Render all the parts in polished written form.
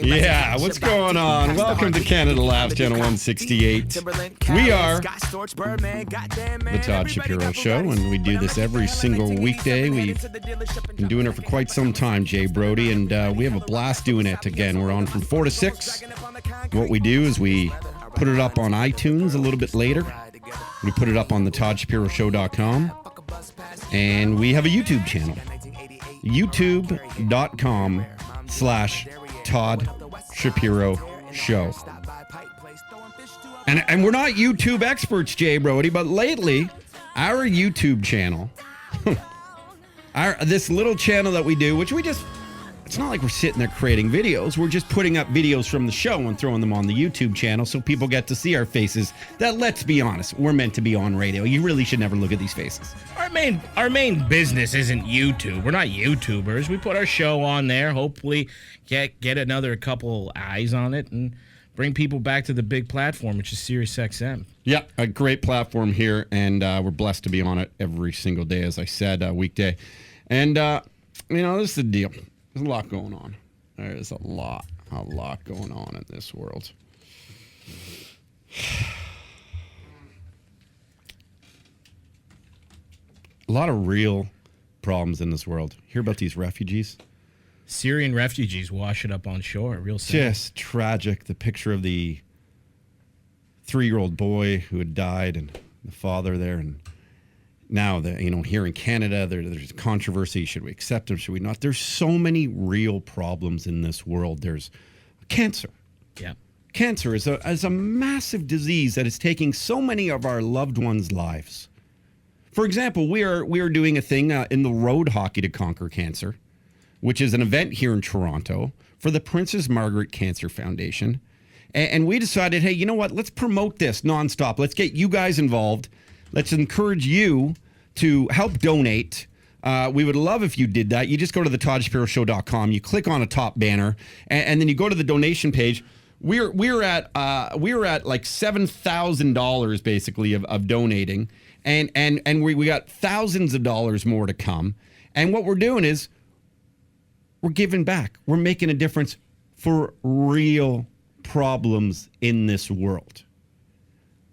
Yeah, what's going on? Welcome to Canada Laughs Ch.168. We are the Todd Shapiro Show, and we do this every single weekday. We've been doing it for quite some time, Jay Brody, and we have a blast doing it again. We're on from 4 to 6. What we do is we put it up on iTunes a little bit later. We put it up on the ToddShapiroShow.com, and we have a YouTube channel. YouTube.com/Todd Shapiro Show. And we're not YouTube experts, Jay Brody, but lately, our YouTube channel, this little channel that we do, which it's not like we're sitting there creating videos. We're just putting up videos from the show and throwing them on the YouTube channel so people get to see our faces. That, let's be honest, we're meant to be on radio. You really should never look at these faces. Our main business isn't YouTube. We're not YouTubers. We put our show on there, hopefully get another couple eyes on it and bring people back to the big platform, which is SiriusXM. Yeah, a great platform here, and we're blessed to be on it every single day, as I said, weekday. And, this is the deal. There's a lot going on. There's a lot going on in this world. A lot of real problems in this world. Hear about these refugees? Syrian refugees washing up on shore. Real sad. Just tragic. The picture of the 3-year-old boy who had died and the father there. And now, here in Canada, there's controversy. Should we accept them? Should we not? There's so many real problems in this world. There's cancer. Yeah. Cancer is a massive disease that is taking so many of our loved ones' lives. For example, we are doing a thing in the road hockey to conquer cancer, which is an event here in Toronto for the Princess Margaret Cancer Foundation. And we decided, hey, you know what? Let's promote this nonstop. Let's get you guys involved. Let's encourage you to help donate. We would love if you did that. You just go to the ToddShapiroShow.com. You click on a top banner, and then you go to the donation page. We're at like $7,000 basically of donating, and we got thousands of dollars more to come. And what we're doing is we're giving back. We're making a difference for real problems in this world.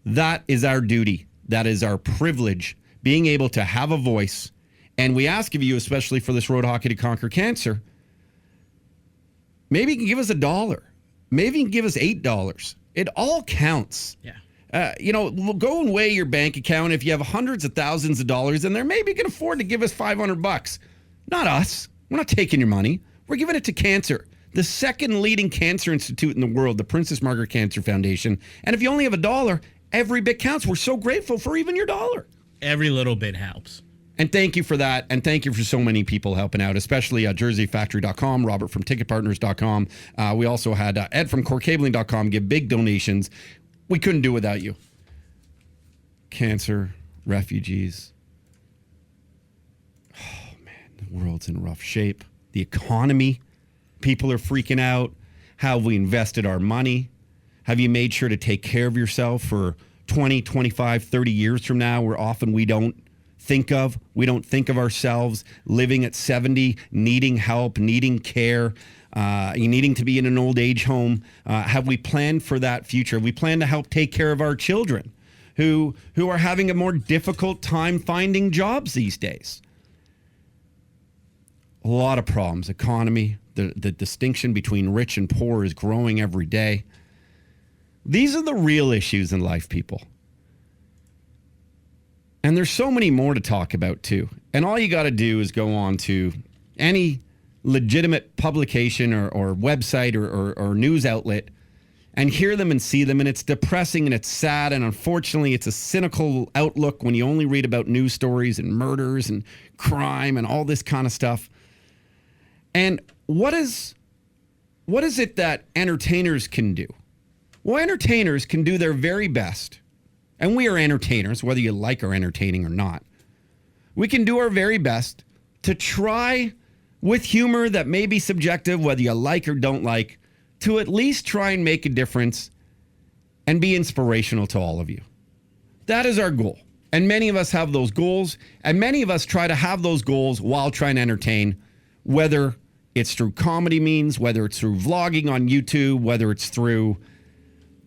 That is our duty. That is our privilege, being able to have a voice. And we ask of you, especially for this road hockey to conquer cancer, maybe you can give us $1. Maybe you can give us $8. It all counts. Yeah. Go and weigh your bank account. If you have hundreds of thousands of dollars in there, maybe you can afford to give us $500. Not us. We're not taking your money. We're giving it to cancer. The second leading cancer institute in the world, the Princess Margaret Cancer Foundation. And if you only have $1, every bit counts. We're so grateful for even your $1. Every little bit helps. And thank you for that. And thank you for so many people helping out, especially jerseyfactory.com, Robert from ticketpartners.com. We also had Ed from corecabling.com give big donations. We couldn't do without you. Cancer, refugees. Oh, man, the world's in rough shape. The economy, people are freaking out. How have we invested our money? Have you made sure to take care of yourself for 20, 25, 30 years from now, where often we don't think of ourselves living at 70, needing help, needing care, needing to be in an old age home? Have we planned for that future? Have we planned to help take care of our children who are having a more difficult time finding jobs these days? A lot of problems. Economy, the distinction between rich and poor is growing every day. These are the real issues in life, people. And there's so many more to talk about, too. And all you got to do is go on to any legitimate publication or website or news outlet and hear them and see them. And it's depressing and it's sad. And unfortunately, it's a cynical outlook when you only read about news stories and murders and crime and all this kind of stuff. And what is it that entertainers can do? Well, entertainers can do their very best. And we are entertainers, whether you like our entertaining or not. We can do our very best to try, with humor that may be subjective, whether you like or don't like, to at least try and make a difference and be inspirational to all of you. That is our goal. And many of us have those goals, and many of us try to have those goals while trying to entertain, whether it's through comedy means, whether it's through vlogging on YouTube, whether it's through,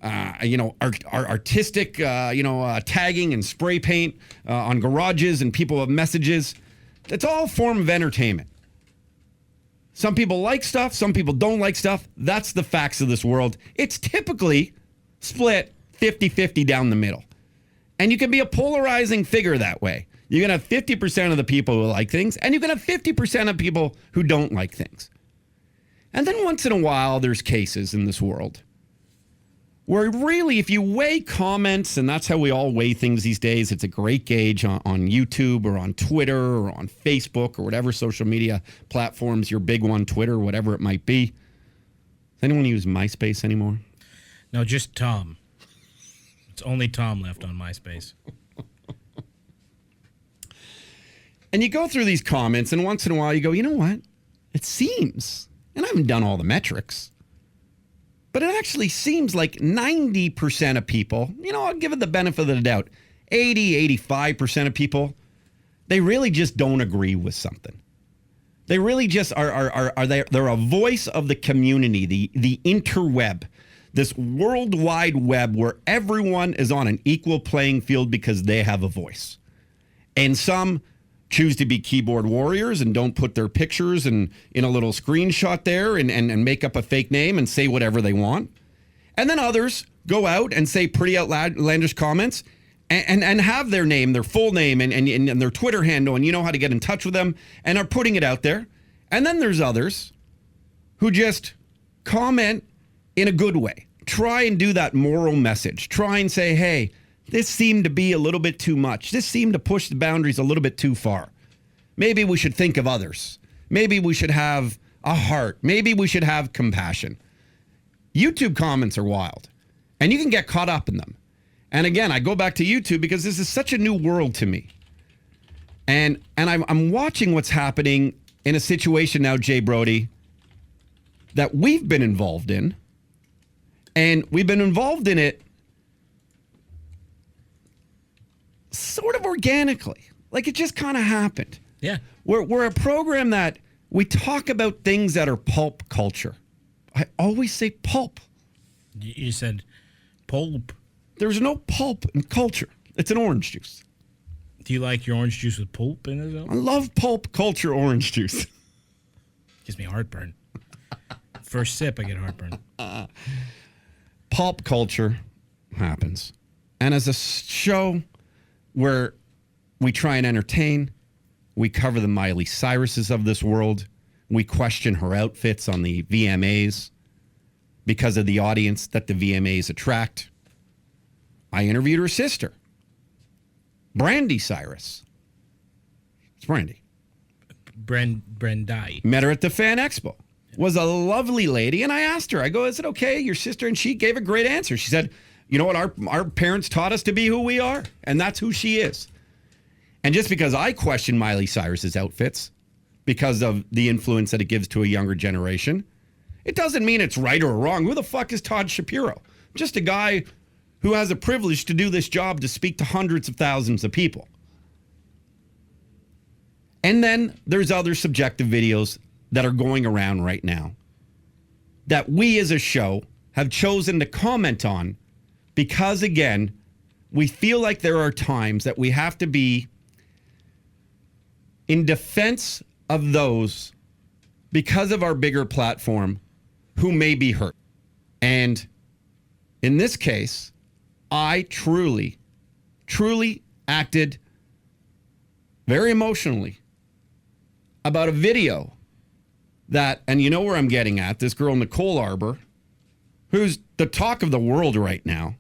artistic, tagging and spray paint on garages and people have messages. It's all a form of entertainment. Some people like stuff. Some people don't like stuff. That's the facts of this world. It's typically split 50-50 down the middle. And you can be a polarizing figure that way. You can have 50% of the people who like things, and you can have 50% of people who don't like things. And then once in a while, there's cases in this world where really, if you weigh comments, and that's how we all weigh things these days, it's a great gauge on YouTube or on Twitter or on Facebook or whatever social media platforms, your big one, Twitter, whatever it might be. Does anyone use MySpace anymore? No, just Tom. It's only Tom left on MySpace. And you go through these comments, and once in a while you go, you know what? It seems, and I haven't done all the metrics, but it actually seems like 90% of people, I'll give it the benefit of the doubt, 85% of people, they really just don't agree with something. They really just they're a voice of the community, the interweb, this world wide web where everyone is on an equal playing field because they have a voice. And some choose to be keyboard warriors and don't put their pictures in a little screenshot there and make up a fake name and say whatever they want. And then others go out and say pretty outlandish comments and have their name, their full name and their Twitter handle, and you know how to get in touch with them, and are putting it out there. And then there's others who just comment in a good way. Try and do that moral message. Try and say, hey, this seemed to be a little bit too much. This seemed to push the boundaries a little bit too far. Maybe we should think of others. Maybe we should have a heart. Maybe we should have compassion. YouTube comments are wild, and you can get caught up in them. And again, I go back to YouTube because this is such a new world to me. And I'm watching what's happening in a situation now, Jay Brody, that we've been involved in. And we've been involved in it sort of organically. Like it just kind of happened. Yeah. We're a program that we talk about things that are pulp culture. I always say pulp. You said pulp. There's no pulp in culture. It's an orange juice. Do you like your orange juice with pulp in it, though? I love pulp culture orange juice. Gives me heartburn. First sip, I get heartburn. Pulp culture happens. And as a show where we try and entertain, we cover the Miley Cyruses of this world, we question her outfits on the VMAs because of the audience that the VMAs attract. I interviewed her sister, Brandy Cyrus. It's Brandy. Dyke. Met her at the Fan Expo. Was a lovely lady, and I asked her, I go, is it okay, your sister? And she gave a great answer. She said, you know what, our parents taught us to be who we are, and that's who she is. And just because I question Miley Cyrus's outfits because of the influence that it gives to a younger generation, it doesn't mean it's right or wrong. Who the fuck is Todd Shapiro? Just a guy who has a privilege to do this job to speak to hundreds of thousands of people. And then there's other subjective videos that are going around right now that we as a show have chosen to comment on because, again, we feel like there are times that we have to be in defense of those, because of our bigger platform, who may be hurt. And in this case, I truly acted very emotionally about a video that, and you know where I'm getting at, this girl, Nicole Arbour, who's the talk of the world right now,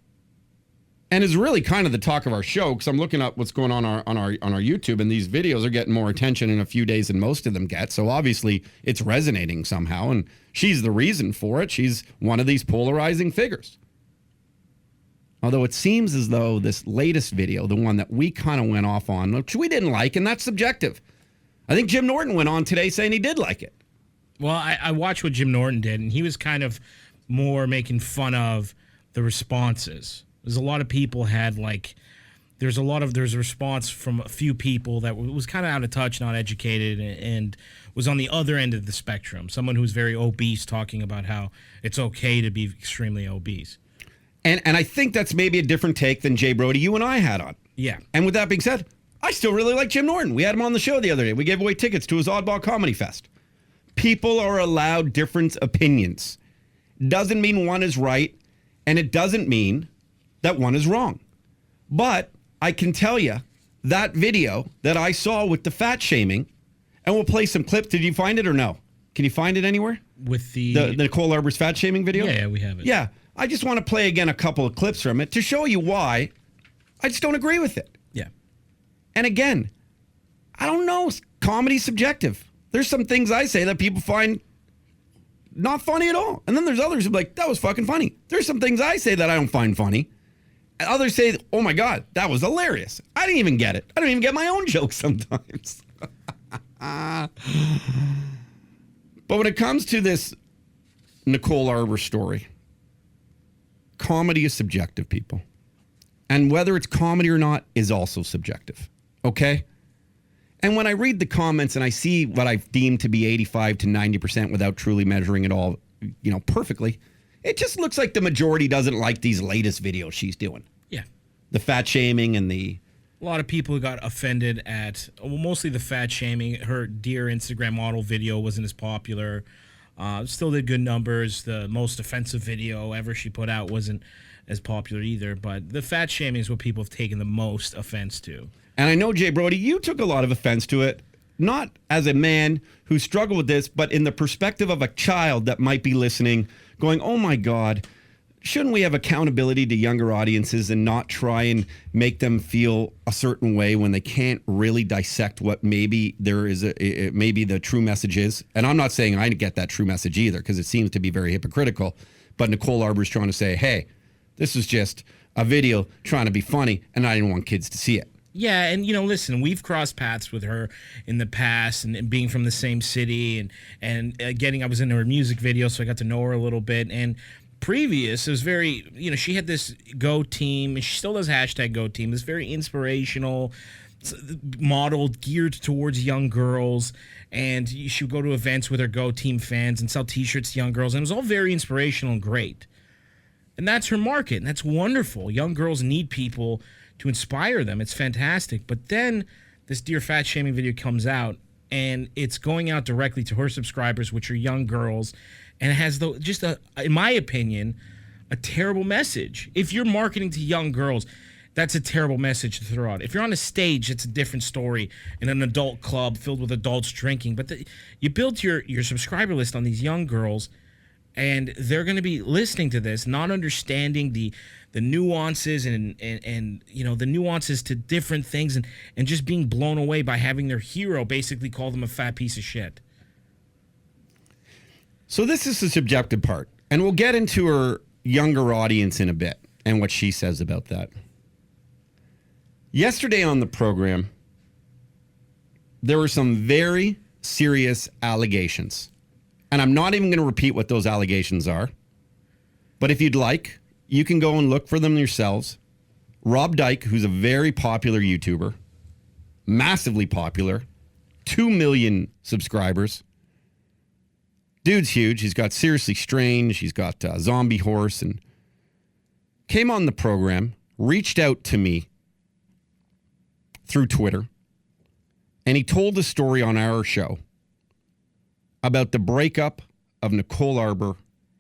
and is really kind of the talk of our show, because I'm looking up what's going on our YouTube, and these videos are getting more attention in a few days than most of them get. So obviously it's resonating somehow, and she's the reason for it. She's one of these polarizing figures. Although it seems as though this latest video, the one that we kind of went off on, which we didn't like, and that's subjective. I think Jim Norton went on today saying he did like it. Well, I watched what Jim Norton did, and he was kind of more making fun of the responses. There's a lot of people had like there's a response from a few people that was kind of out of touch, not educated, and was on the other end of the spectrum. Someone who's very obese talking about how it's okay to be extremely obese. And I think that's maybe a different take than Jay Brody you and I had on. Yeah. And with that being said, I still really like Jim Norton. We had him on the show the other day. We gave away tickets to his Oddball Comedy Fest. People are allowed different opinions. Doesn't mean one is right, and it doesn't mean that one is wrong. But I can tell you that video that I saw with the fat shaming, and we'll play some clips. Did you find it or no? Can you find it anywhere? With the Nicole Arbour's fat shaming video? Yeah, we have it. Yeah. I just want to play again a couple of clips from it to show you why I just don't agree with it. Yeah. And again, I don't know. Comedy's subjective. There's some things I say that people find not funny at all. And then there's others who are like, that was fucking funny. There's some things I say that I don't find funny. And others say, oh my God, that was hilarious. I didn't even get it. I don't even get my own jokes sometimes. But when it comes to this Nicole Arbour story, comedy is subjective, people. And whether it's comedy or not is also subjective. Okay? And when I read the comments and I see what I've deemed to be 85 to 90% without truly measuring it all, perfectly, it just looks like the majority doesn't like these latest videos she's doing. Yeah. The fat shaming and the... A lot of people got offended at, mostly the fat shaming. Her Dear Instagram model video wasn't as popular. Still did good numbers. The most offensive video ever she put out wasn't as popular either. But the fat shaming is what people have taken the most offense to. And I know, Jay Brody, you took a lot of offense to it, not as a man who struggled with this, but in the perspective of a child that might be listening, going, oh my God, shouldn't we have accountability to younger audiences and not try and make them feel a certain way when they can't really dissect what maybe maybe the true message is? And I'm not saying I get that true message either, because it seems to be very hypocritical. But Nicole Arbour's trying to say, hey, this is just a video trying to be funny, and I didn't want kids to see it. Yeah, and listen, we've crossed paths with her in the past, and being from the same city, and I was in her music video, so I got to know her a little bit. And previous, it was very, she had this Go Team, and she still does hashtag Go Team. It's very inspirational, modeled, geared towards young girls, and she would go to events with her Go Team fans and sell T-shirts to young girls, and it was all very inspirational and great. And that's her market, and that's wonderful. Young girls need people to inspire them. It's fantastic. But then this Dear Fat Shaming video comes out, and it's going out directly to her subscribers, which are young girls, and it has, in my opinion, a terrible message. If you're marketing to young girls, that's a terrible message to throw out. If you're on a stage, it's a different story in an adult club filled with adults drinking. But you built your subscriber list on these young girls, and they're going to be listening to this, not understanding the nuances and the nuances to different things, and just being blown away by having their hero basically call them a fat piece of shit. So this is the subjective part, and we'll get into her younger audience in a bit and what she says about that. Yesterday on the program, there were some very serious allegations. And I'm not even going to repeat what those allegations are. But if you'd like, you can go and look for them yourselves. Rob Dyke, who's a very popular YouTuber, massively popular, 2 million subscribers. Dude's huge. He's got Seriously Strange. He's got Zombie Horse, and came on the program, reached out to me through Twitter, and he told a story on our show about the breakup of Nicole Arbour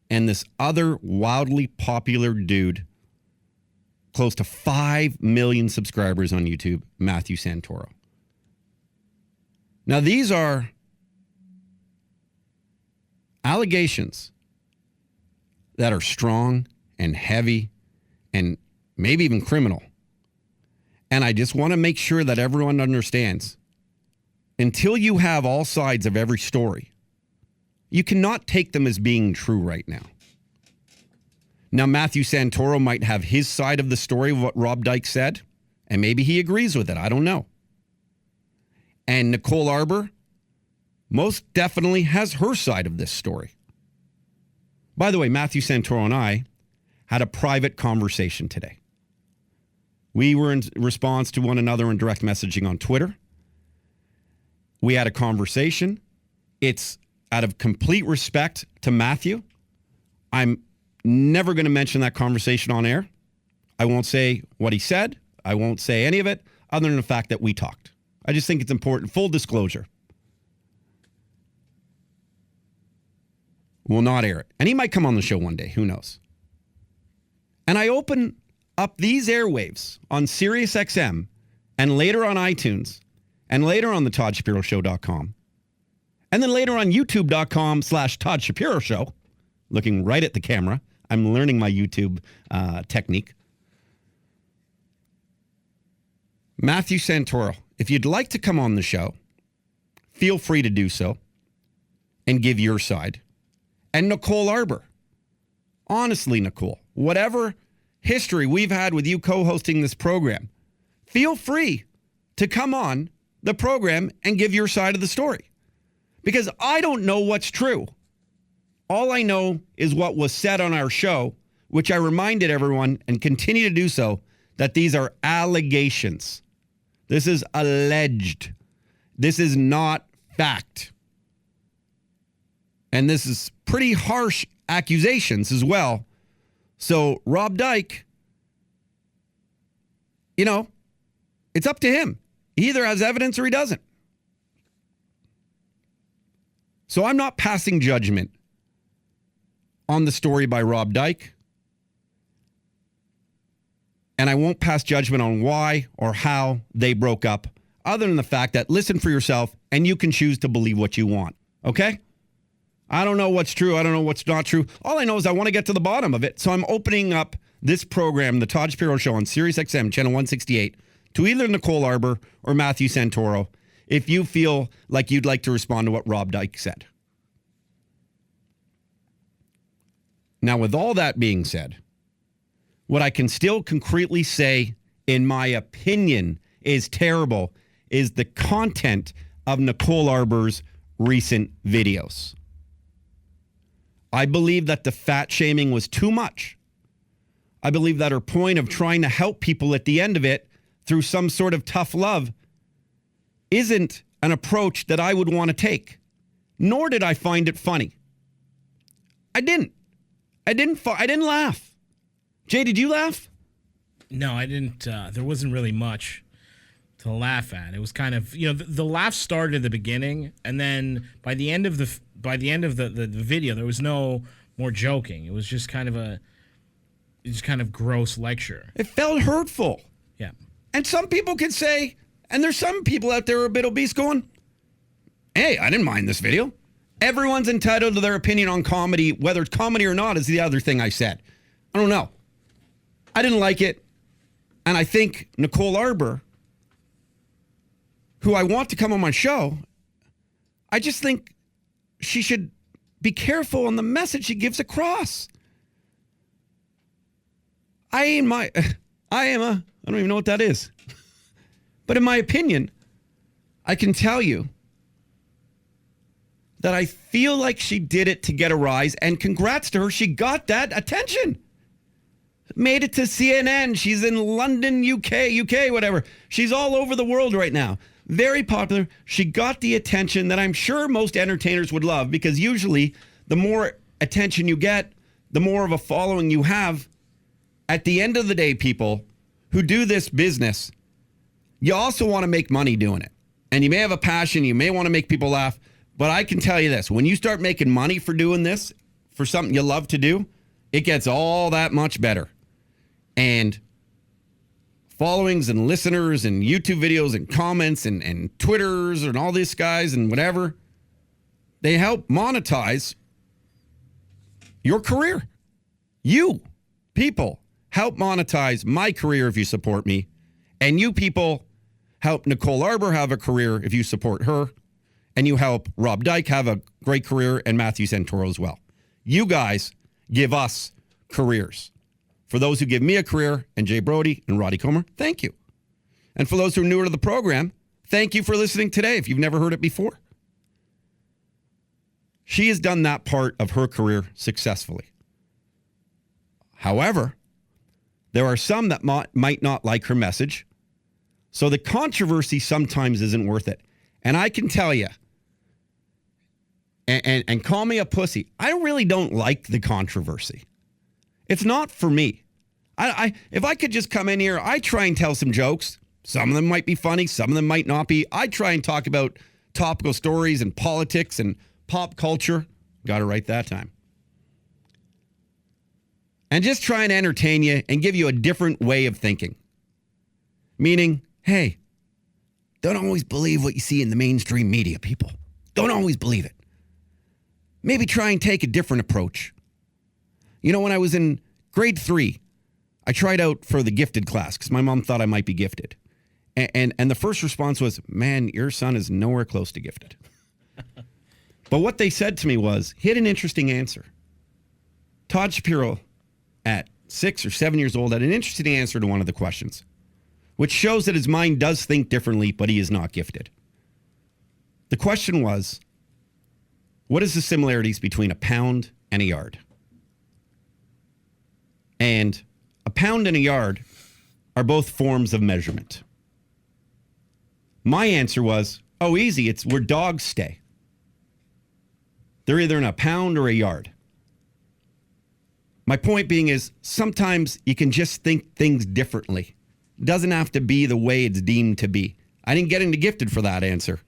and this other wildly popular dude, close to 5 million subscribers on YouTube, Matthew Santoro. Now, these are allegations that are strong and heavy and maybe even criminal. And I just want to make sure that everyone understands, until you have all sides of every story, you cannot take them as being true right now. Now, Matthew Santoro might have his side of the story of what Rob Dyke said, and maybe he agrees with it. I don't know. And Nicole Arbour most definitely has her side of this story. By the way, Matthew Santoro and I had a private conversation today. We were in response to one another in direct messaging on Twitter. We had a conversation. It's out of complete respect to Matthew. I'm never going to mention that conversation on air. I won't say what he said. I won't say any of it other than the fact that we talked. I just think it's important. Full disclosure. We'll not air it. And he might come on the show one day. Who knows? And I open up these airwaves on SiriusXM and later on iTunes and later on the ToddShapiroShow.com and then later on YouTube.com/Todd Shapiro Show, looking right at the camera. I'm learning my YouTube technique. Matthew Santoro, if you'd like to come on the show, feel free to do so and give your side. And Nicole Arbour, honestly, Nicole, whatever history we've had with you co-hosting this program, feel free to come on the program and give your side of the story. Because I don't know what's true. All I know is what was said on our show, which I reminded everyone and continue to do so, that these are allegations. This is alleged. This is not fact. And this is pretty harsh accusations as well. So Rob Dyke, you know, it's up to him. He either has evidence or he doesn't. So I'm not passing judgment on the story by Rob Dyke. And I won't pass judgment on why or how they broke up, other than the fact that listen for yourself and you can choose to believe what you want. Okay? I don't know what's true. I don't know what's not true. All I know is I want to get to the bottom of it. So I'm opening up this program, the Todd Shapiro Show on SiriusXM Channel 168, to either Nicole Arbour or Matthew Santoro, if you feel like you'd like to respond to what Rob Dyke said. Now, with all that being said, what I can still concretely say, in my opinion, is terrible, is the content of Nicole Arbour's recent videos. I believe that the fat shaming was too much. I believe that her point of trying to help people at the end of it through some sort of tough love isn't an approach that I would want to take. Nor did I find it funny. I didn't laugh. Jay, did you laugh? No, I didn't. There wasn't really much to laugh at. It was kind of, the laugh started at the beginning, and then by the end of the video, there was no more joking. It was just kind of gross lecture. It felt hurtful. Yeah. And some people can say, and there's some people out there who are a bit obese going, hey, I didn't mind this video. Everyone's entitled to their opinion on comedy. Whether it's comedy or not is the other thing I said. I don't know. I didn't like it. And I think Nicole Arbour, who I want to come on my show, I just think she should be careful on the message she gives across. I don't even know what that is. But in my opinion, I can tell you that I feel like she did it to get a rise, and congrats to her. She got that attention. Made it to CNN. She's in London, UK, whatever. She's all over the world right now. Very popular. She got the attention that I'm sure most entertainers would love, because usually the more attention you get, the more of a following you have. At the end of the day, people who do this business, you also want to make money doing it. And you may have a passion. You may want to make people laugh. But I can tell you this, when you start making money for doing this, for something you love to do, it gets all that much better. And followings and listeners and YouTube videos and comments and Twitters and all these guys and whatever, they help monetize your career. You people help monetize my career if you support me. And you people help Nicole Arbour have a career if you support her. And you help Rob Dyke have a great career, and Matthew Santoro as well. You guys give us careers. For those who give me a career, and Jay Brody and Roddy Comer, thank you. And for those who are newer to the program, thank you for listening today if you've never heard it before. She has done that part of her career successfully. However, There are some that might not like her message. So the controversy sometimes isn't worth it. And I can tell you, and call me a pussy, I really don't like the controversy. It's not for me. If I could just come in here, I try and tell some jokes. Some of them might be funny. Some of them might not be. I try and talk about topical stories and politics and pop culture. Got it right that time. And just try and entertain you and give you a different way of thinking. Meaning, hey, don't always believe what you see in the mainstream media, people. Don't always believe it. Maybe try and take a different approach. You know, when I was in grade 3, I tried out for the gifted class because my mom thought I might be gifted. And the first response was, man, your son is nowhere close to gifted. But what they said to me was, he had an interesting answer. Todd Shapiro, at 6 or 7 years old, had an interesting answer to one of the questions, which shows that his mind does think differently, but he is not gifted. The question was, what is the similarities between a pound and a yard? And a pound and a yard are both forms of measurement. My answer was, oh, easy. It's where dogs stay. They're either in a pound or a yard. My point being is sometimes you can just think things differently. It doesn't have to be the way it's deemed to be. I didn't get into gifted for that answer,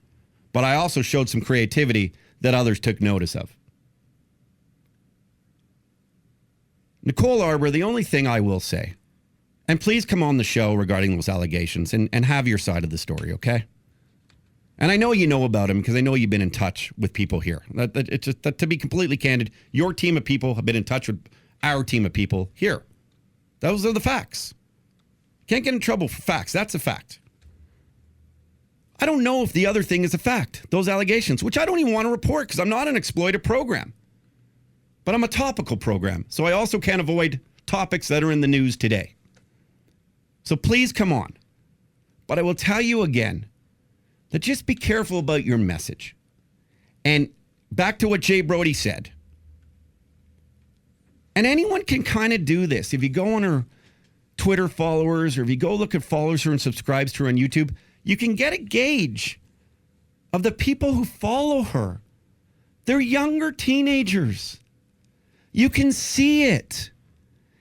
but I also showed some creativity that others took notice of. Nicole Arbour, the only thing I will say, and please come on the show regarding those allegations and have your side of the story, okay? And I know you know about them because I know you've been in touch with people here. It's just, to be completely candid, your team of people have been in touch with our team of people here. Those are the facts. Can't get in trouble for facts. That's a fact. I don't know if the other thing is a fact, those allegations, which I don't even want to report because I'm not an exploitive program. But I'm a topical program, so I also can't avoid topics that are in the news today. So please come on. But I will tell you again that just be careful about your message. And back to what Jay Brody said. And anyone can kind of do this. If you go on her Twitter followers or if you go look at followers her and subscribes to her on YouTube, you can get a gauge of the people who follow her. They're younger teenagers. You can see it.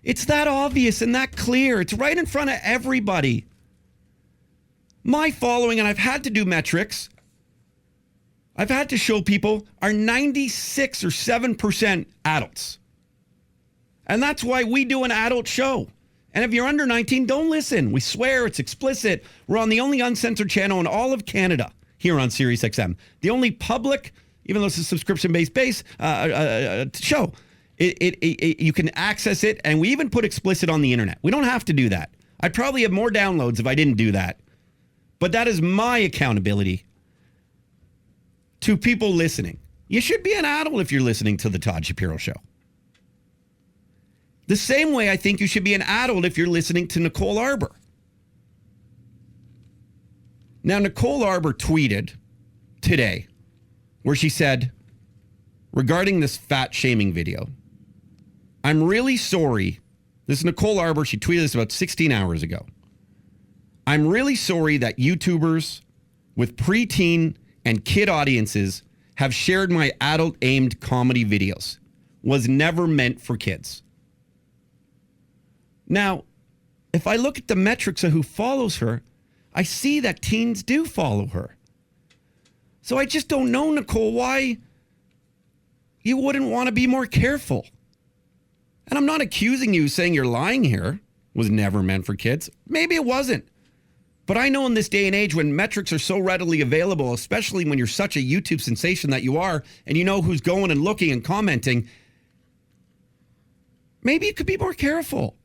It's that obvious and that clear. It's right in front of everybody. My following, and I've had to do metrics, I've had to show people, are 96 or 7% adults. And that's why we do an adult show. And if you're under 19, don't listen. We swear it's explicit. We're on the only uncensored channel in all of Canada here on SiriusXM. The only public, even though it's a subscription-based show, you can access it, and we even put explicit on the internet. We don't have to do that. I'd probably have more downloads if I didn't do that. But that is my accountability to people listening. You should be an adult if you're listening to the Todd Shapiro Show. The same way I think you should be an adult if you're listening to Nicole Arbour. Now, Nicole Arbour tweeted today where she said, regarding this fat shaming video, I'm really sorry. This is Nicole Arbour. She tweeted this about 16 hours ago. I'm really sorry that YouTubers with preteen and kid audiences have shared my adult-aimed comedy videos. Was never meant for kids. Now, if I look at the metrics of who follows her, I see that teens do follow her. So I just don't know, Nicole, why you wouldn't want to be more careful. And I'm not accusing you saying you're lying here. Was never meant for kids. Maybe it wasn't. But I know in this day and age when metrics are so readily available, especially when you're such a YouTube sensation that you are, and you know who's going and looking and commenting, maybe you could be more careful.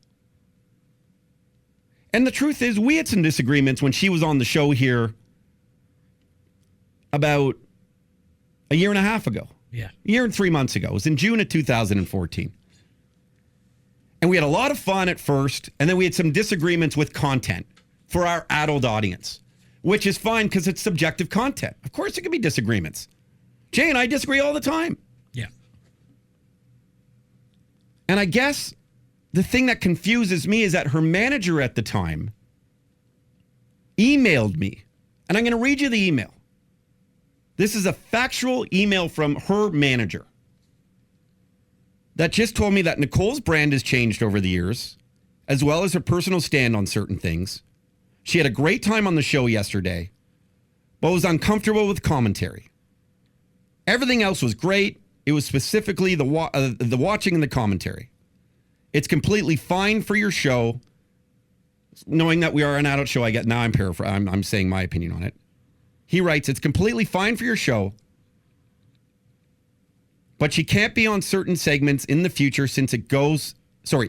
And the truth is, we had some disagreements when she was on the show here about a year and a half ago. Yeah. A year and 3 months ago. It was in June of 2014. And we had a lot of fun at first, and then we had some disagreements with content for our adult audience, which is fine because it's subjective content. Of course, there can be disagreements. Jay and I disagree all the time. Yeah. And I guess the thing that confuses me is that her manager at the time emailed me. And I'm going to read you the email. This is a factual email from her manager that just told me that Nicole's brand has changed over the years, as well as her personal stand on certain things. She had a great time on the show yesterday, but was uncomfortable with commentary. Everything else was great. It was specifically the watching and the commentary. It's completely fine for your show. Knowing that we are an adult show, I'm saying my opinion on it. He writes, it's completely fine for your show, but she can't be on certain segments in the future since it goes,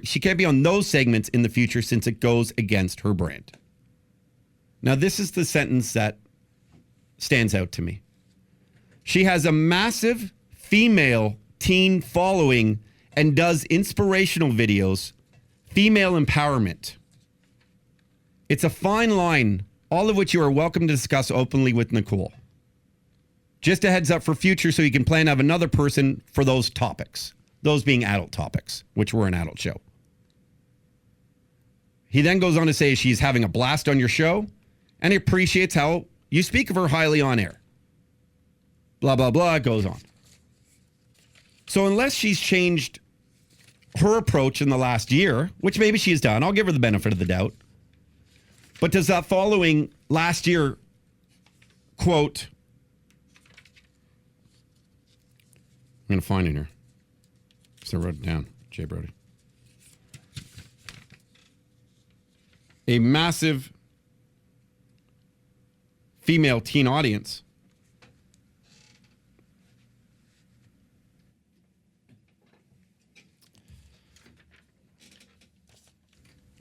she can't be on those segments in the future since it goes against her brand. Now, this is the sentence that stands out to me. She has a massive female teen following and does inspirational videos, female empowerment. It's a fine line, all of which you are welcome to discuss openly with Nicole. Just a heads up for future so you can plan to have another person for those topics. Those being adult topics, which we're an adult show. He then goes on to say she's having a blast on your show and he appreciates how you speak of her highly on air. Blah, blah, blah, it goes on. So unless she's changed her approach in the last year, which maybe she's done, I'll give her the benefit of the doubt. But does that following last year, quote, I'm going to find it here. So I wrote it down, Jay Brody. A massive female teen audience.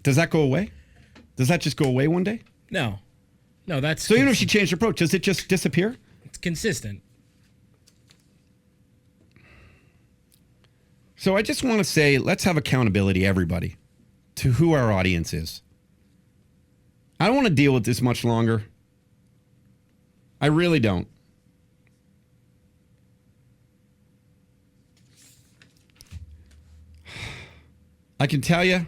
Does that go away? Does that just go away one day? No, that's... So even if she changed her approach, does it just disappear? It's consistent. So I just want to say, let's have accountability, everybody, to who our audience is. I don't want to deal with this much longer. I really don't. I can tell you,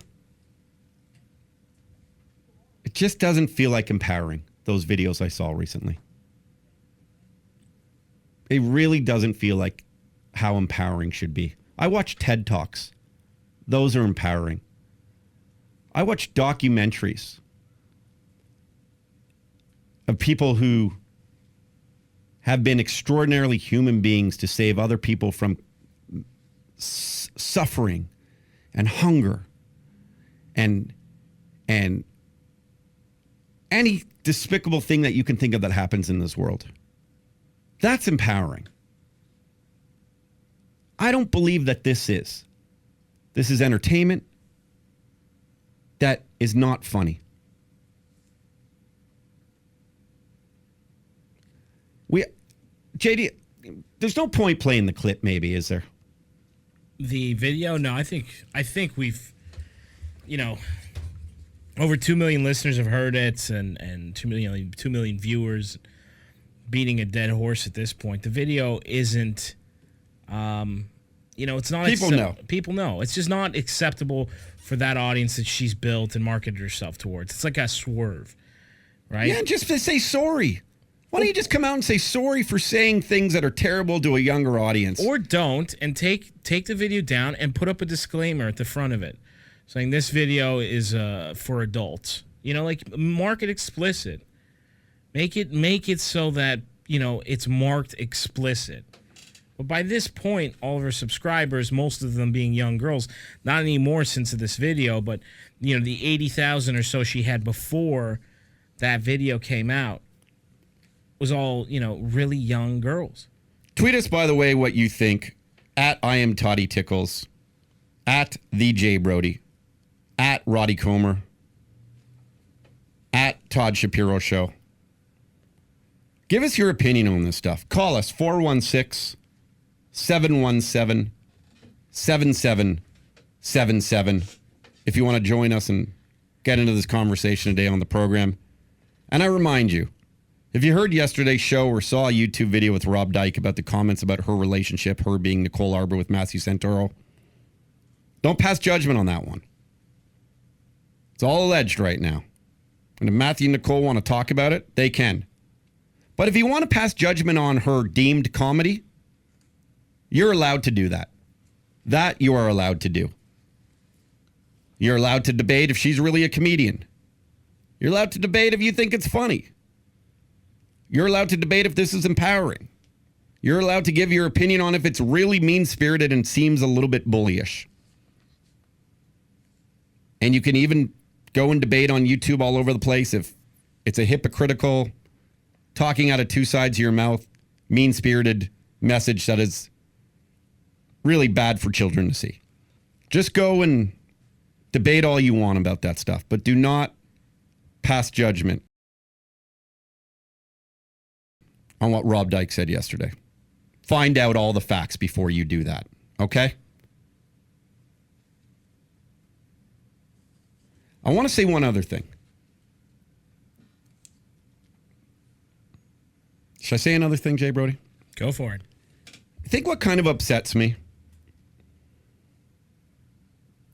it just doesn't feel like empowering, those videos I saw recently. It really doesn't feel like how empowering should be. I watch TED Talks. Those are empowering. I watch documentaries of people who have been extraordinarily human beings to save other people from suffering and hunger and any despicable thing that you can think of that happens in this world. That's empowering. I don't believe that this is. This is entertainment that is not funny. JD, there's no point playing the clip, maybe, is there? The video? No, I think we've, over 2 million listeners have heard it and 2 million viewers, beating a dead horse at this point. The video isn't, it's not... People know. People know. It's just not acceptable for that audience that she's built and marketed herself towards. It's like a swerve, right? Yeah, just to say sorry. Why don't you just come out and say sorry for saying things that are terrible to a younger audience? Or don't, and take the video down and put up a disclaimer at the front of it saying this video is for adults. Mark it explicit. Make it so that, it's marked explicit. But by this point, all of her subscribers, most of them being young girls, not anymore since this video, but, the 80,000 or so she had before that video came out, was all, really young girls. Tweet us, by the way, what you think at I am Toddy Tickles, at the J Brody, at Roddy Comer, at Todd Shapiro Show. Give us your opinion on this stuff. Call us 416-717-7777 if you want to join us and get into this conversation today on the program. And I remind you, if you heard yesterday's show or saw a YouTube video with Rob Dyke about the comments about her relationship, her being Nicole Arbour with Matthew Santoro, don't pass judgment on that one. It's all alleged right now. And if Matthew and Nicole want to talk about it, they can. But if you want to pass judgment on her deemed comedy, you're allowed to do that. That you are allowed to do. You're allowed to debate if she's really a comedian. You're allowed to debate if you think it's funny. You're allowed to debate if this is empowering. You're allowed to give your opinion on if it's really mean-spirited and seems a little bit bullyish. And you can even go and debate on YouTube all over the place if it's a hypocritical, talking out of two sides of your mouth, mean-spirited message that is really bad for children to see. Just go and debate all you want about that stuff, but do not pass judgment on what Rob Dyke said yesterday. Find out all the facts before you do that, okay? I want to say one other thing. Should I say another thing, Jay Brody? Go for it. I think what kind of upsets me,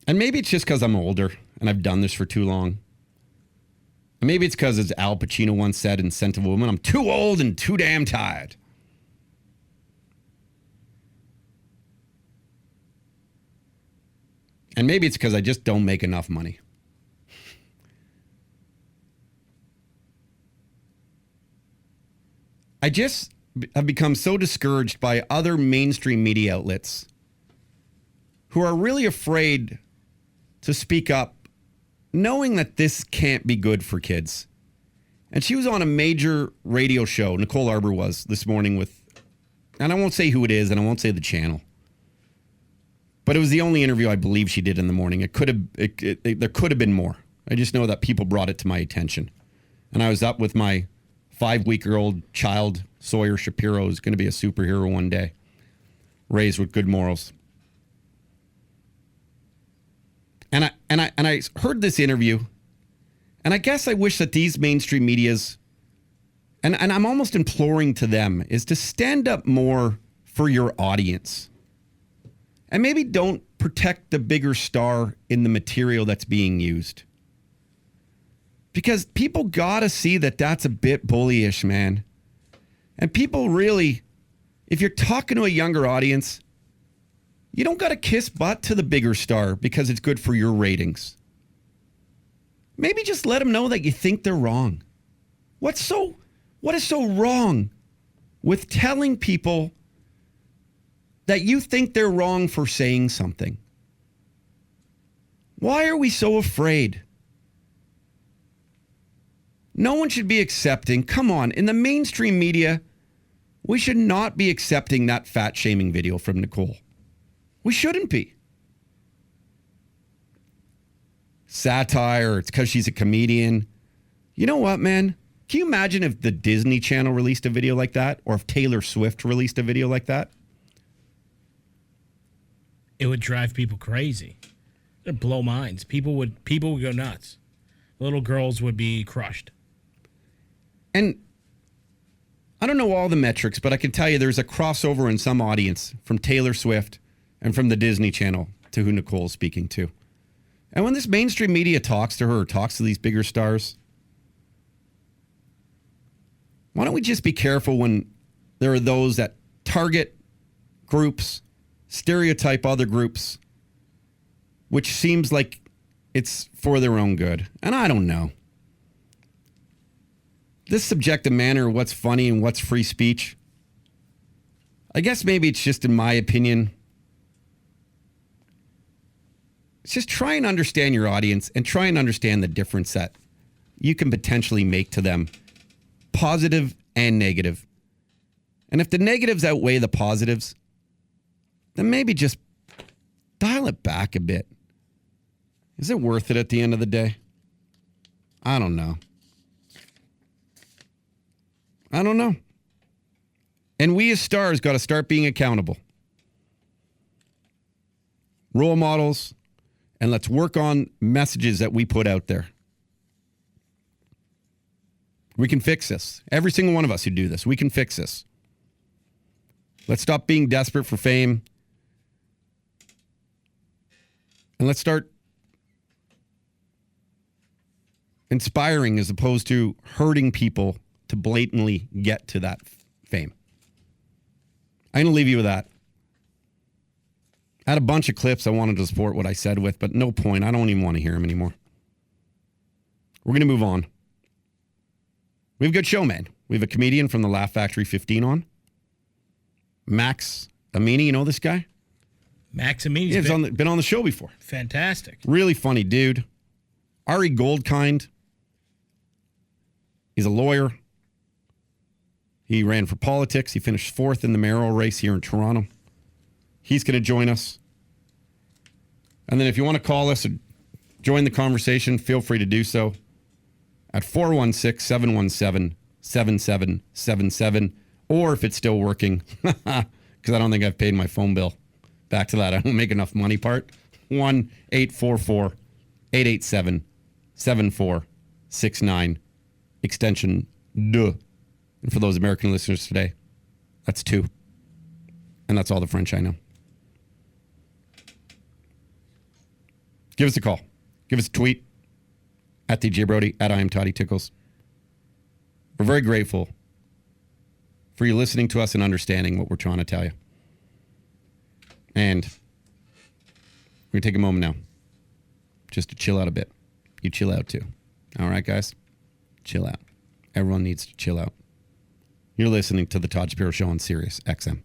and maybe it's just because I'm older and I've done this for too long. And maybe it's because, as Al Pacino once said in Scent of a Woman, I'm too old and too damn tired. And maybe it's because I just don't make enough money. I just have become so discouraged by other mainstream media outlets who are really afraid to speak up, knowing that this can't be good for kids. And she was on a major radio show, Nicole Arbour was, this morning with, and I won't say who it is and I won't say the channel, but it was the only interview I believe she did in the morning. There could have been more. I just know that people brought it to my attention. And I was up with my 5-week-old child, Sawyer Shapiro, who's going to be a superhero one day, raised with good morals. And I heard this interview, and I guess I wish that these mainstream medias, and I'm almost imploring to them, is to stand up more for your audience. And maybe don't protect the bigger star in the material that's being used. Because people gotta see that that's a bit bullyish, man. And people really, if you're talking to a younger audience, you don't gotta kiss butt to the bigger star because it's good for your ratings. Maybe just let them know that you think they're wrong. What is so wrong with telling people that you think they're wrong for saying something? Why are we so afraid? No one should be accepting. Come on, in the mainstream media, we should not be accepting that fat shaming video from Nicole. We shouldn't be. Satire, it's because she's a comedian. You know what, man? Can you imagine if the Disney Channel released a video like that, or if Taylor Swift released a video like that? It would drive people crazy. It'd blow minds. People would go nuts. Little girls would be crushed. And I don't know all the metrics, but I can tell you there's a crossover in some audience from Taylor Swift and from the Disney Channel to who Nicole's speaking to. And when this mainstream media talks to her or talks to these bigger stars, why don't we just be careful when there are those that target groups, stereotype other groups, which seems like it's for their own good. And I don't know. This subjective manner of what's funny and what's free speech, I guess maybe it's just, in my opinion, it's just try and understand your audience and try and understand the difference that you can potentially make to them, positive and negative. And if the negatives outweigh the positives, then maybe just dial it back a bit. Is it worth it at the end of the day? I don't know. And we as stars got to start being accountable. Role models, and let's work on messages that we put out there. We can fix this. Every single one of us who do this, we can fix this. Let's stop being desperate for fame. And let's start inspiring as opposed to hurting people to blatantly get to that fame. I'm going to leave you with that. I had a bunch of clips I wanted to support what I said with, but no point. I don't even want to hear them anymore. We're going to move on. We have a good show, man. We have a comedian from the Laugh Factory 15 on. Max Amini, you know this guy? Max Amini's He's been on the show before. Fantastic. Really funny dude. Ari Goldkind. He's a lawyer. He ran for politics. He finished 4th in the mayoral race here in Toronto. He's going to join us. And then if you want to call us or join the conversation, feel free to do so at 416-717-7777. Or if it's still working, because I don't think I've paid my phone bill. Back to that, I don't make enough money part. 1-844-887-7469, extension 2. And for those American listeners today, that's 2. And that's all the French I know. Give us a call. Give us a tweet at DJ Brody, at I am Toddy Tickles. We're very grateful for you listening to us and understanding what we're trying to tell you. And we're going to take a moment now just to chill out a bit. You chill out too. All right, guys? Chill out. Everyone needs to chill out. You're listening to The Todd Shapiro Show on SiriusXM.